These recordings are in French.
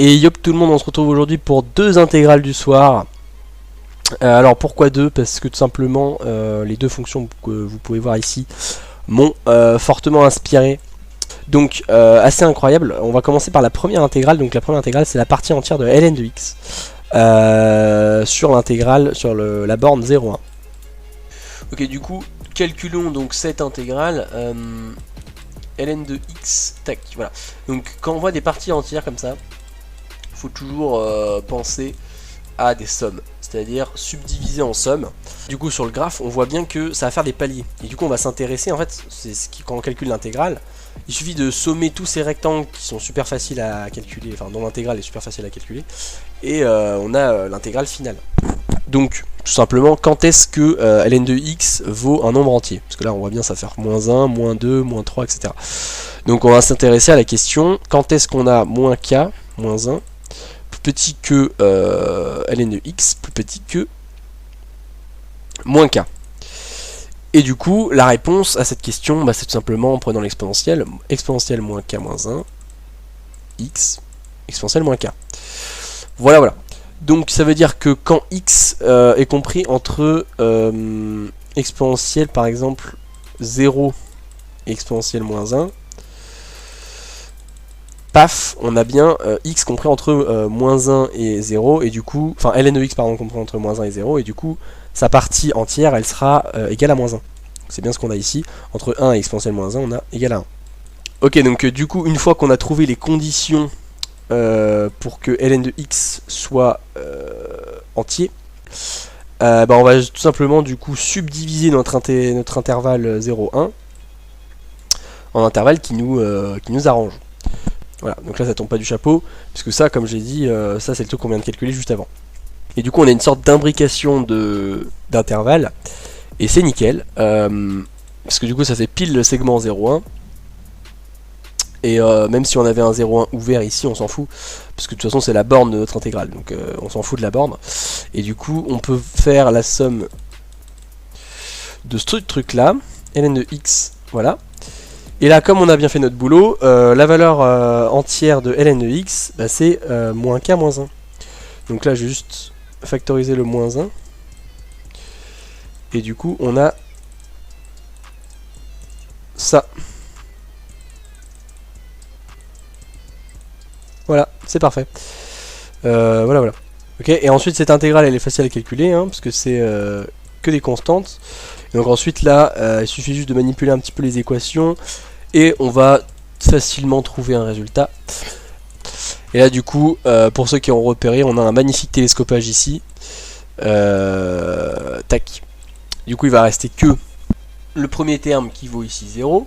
Et yop tout le monde, on se retrouve aujourd'hui pour deux intégrales du soir. Alors pourquoi deux? Parce que tout simplement les deux fonctions que vous pouvez voir ici m'ont fortement inspiré. Donc assez incroyable. On va commencer par la première intégrale. Donc la première intégrale, c'est la partie entière de ln de x sur l'intégrale, sur la borne 0,1. Ok, du coup calculons donc cette intégrale ln de x, tac, voilà. Donc quand on voit des parties entières comme ça, faut toujours penser à des sommes, c'est-à-dire subdiviser en sommes. Du coup sur le graphe on voit bien que ça va faire des paliers, et du coup on va s'intéresser, en fait, c'est ce qui, quand on calcule l'intégrale, il suffit de sommer tous ces rectangles qui sont super faciles à calculer, enfin dont l'intégrale est super facile à calculer, et on a l'intégrale finale. Donc tout simplement, quand est-ce que ln de x vaut un nombre entier? Parce que là on voit bien ça faire moins 1, moins 2, moins 3, etc. Donc on va s'intéresser à la question, quand est-ce qu'on a moins k, moins 1, plus petit que ln de x, plus petit que moins k. Et du coup, la réponse à cette question, bah, c'est tout simplement en prenant l'exponentielle, exponentielle moins k moins 1, x, exponentielle moins k. Voilà, voilà. Donc ça veut dire que quand x est compris entre exponentielle par exemple 0 et exponentielle moins 1, paf, on a bien x compris entre moins 1 et 0, et du coup, enfin ln de x pardon compris entre moins 1 et 0, et du coup sa partie entière elle sera égale à moins 1. C'est bien ce qu'on a ici, entre 1 et exponentielle moins 1 on a égal à 1. Ok, donc du coup une fois qu'on a trouvé les conditions pour que ln de x soit entier, bah on va tout simplement du coup subdiviser notre intervalle 0,1 en intervalle qui nous arrange. Voilà, donc là ça tombe pas du chapeau, puisque ça, comme j'ai dit, ça c'est le truc qu'on vient de calculer juste avant. Et du coup on a une sorte d'imbrication d'intervalle, et c'est nickel, parce que du coup ça fait pile le segment 0,1, et même si on avait un 0,1 ouvert ici, on s'en fout, parce que de toute façon c'est la borne de notre intégrale, donc on s'en fout de la borne, et du coup on peut faire la somme de ce truc là, ln de x, voilà. Et là, comme on a bien fait notre boulot, la valeur entière de ln de x, bah, c'est moins k moins 1. Donc là, je vais juste factoriser le moins 1. Et du coup, on a ça. Voilà, c'est parfait. Voilà, voilà. Ok, et ensuite, cette intégrale, elle est facile à calculer, hein, parce que c'est que des constantes. Et donc ensuite, là, il suffit juste de manipuler un petit peu les équations. Et on va facilement trouver un résultat. Et là du coup, pour ceux qui ont repéré, on a un magnifique télescopage ici. Tac. Du coup il va rester que le premier terme qui vaut ici 0.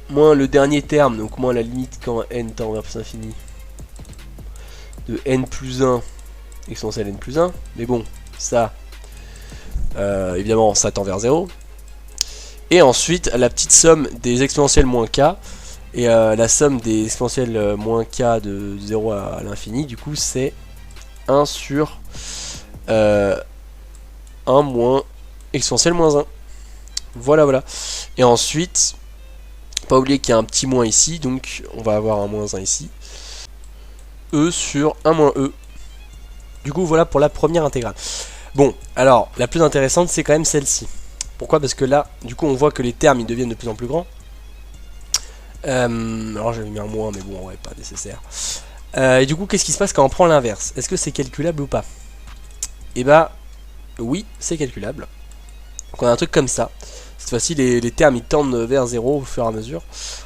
Moins le dernier terme, donc moins la limite quand n tend vers plus infini de n plus 1 exponentielle n plus 1. Mais bon, ça... évidemment ça tend vers 0. Et ensuite la petite somme des exponentielles moins k, et la somme des exponentielles moins k de 0 à l'infini, du coup c'est 1 sur 1 moins exponentielle moins 1. Voilà, voilà. Et ensuite, pas oublier qu'il y a un petit moins ici, donc on va avoir un moins 1 ici. E sur 1 moins E. Du coup voilà pour la première intégrale. Bon, alors, la plus intéressante, c'est quand même celle-ci. Pourquoi? Parce que là, du coup, on voit que les termes, ils deviennent de plus en plus grands. Alors, j'avais mis un moins, mais bon, ouais, pas nécessaire. Et du coup, qu'est-ce qui se passe quand on prend l'inverse? Est-ce que c'est calculable ou pas? Eh bah, oui, c'est calculable. Donc, on a un truc comme ça. Cette fois-ci, les termes, ils tendent vers 0 au fur et à mesure.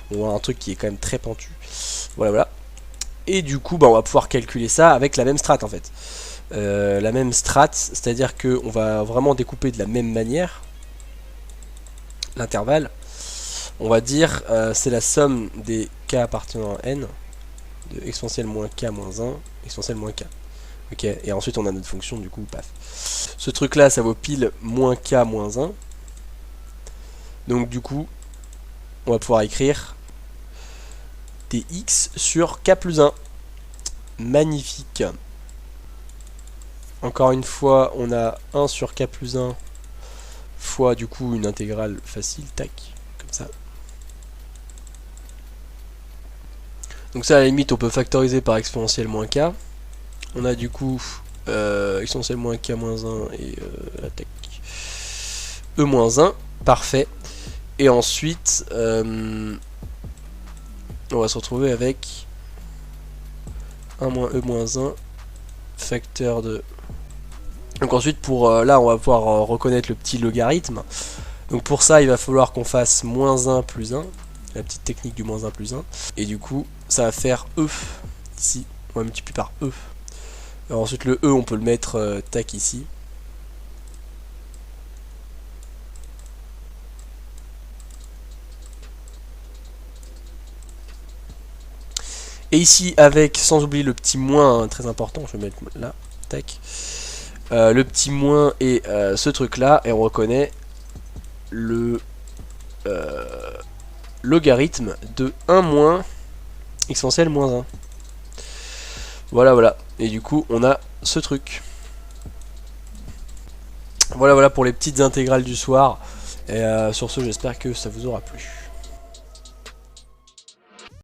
On voit un truc qui est quand même très pentu. Voilà, voilà. Et du coup, bah, on va pouvoir calculer ça avec la même strate, en fait. La même strat, c'est-à-dire qu'on va vraiment découper de la même manière l'intervalle. On va dire c'est la somme des k appartenant à n de exponentielle moins k moins 1 exponentielle moins k. Ok, et ensuite on a notre fonction, du coup paf. Ce truc là ça vaut pile moins k moins 1. Donc du coup on va pouvoir écrire dx sur k plus 1. Magnifique. Encore une fois, on a 1 sur k plus 1 fois du coup une intégrale facile, tac, comme ça. Donc ça à la limite on peut factoriser par exponentielle moins k. On a du coup exponentielle moins k moins 1 et attaque e moins 1, parfait. Et ensuite on va se retrouver avec 1 moins e moins 1 facteur de... Donc ensuite pour là on va pouvoir reconnaître le petit logarithme. Donc pour ça il va falloir qu'on fasse moins 1 plus 1, la petite technique du moins 1 plus 1. Et du coup ça va faire e ici, on va multiplier par e. Alors ensuite le e on peut le mettre tac ici. Et ici avec, sans oublier le petit moins, hein, très important, je vais mettre là, tac. Le petit moins et ce truc là, et on reconnaît le logarithme de 1 moins exponentielle moins 1. Voilà, voilà. Et du coup, on a ce truc. Voilà, voilà pour les petites intégrales du soir. Et sur ce, j'espère que ça vous aura plu.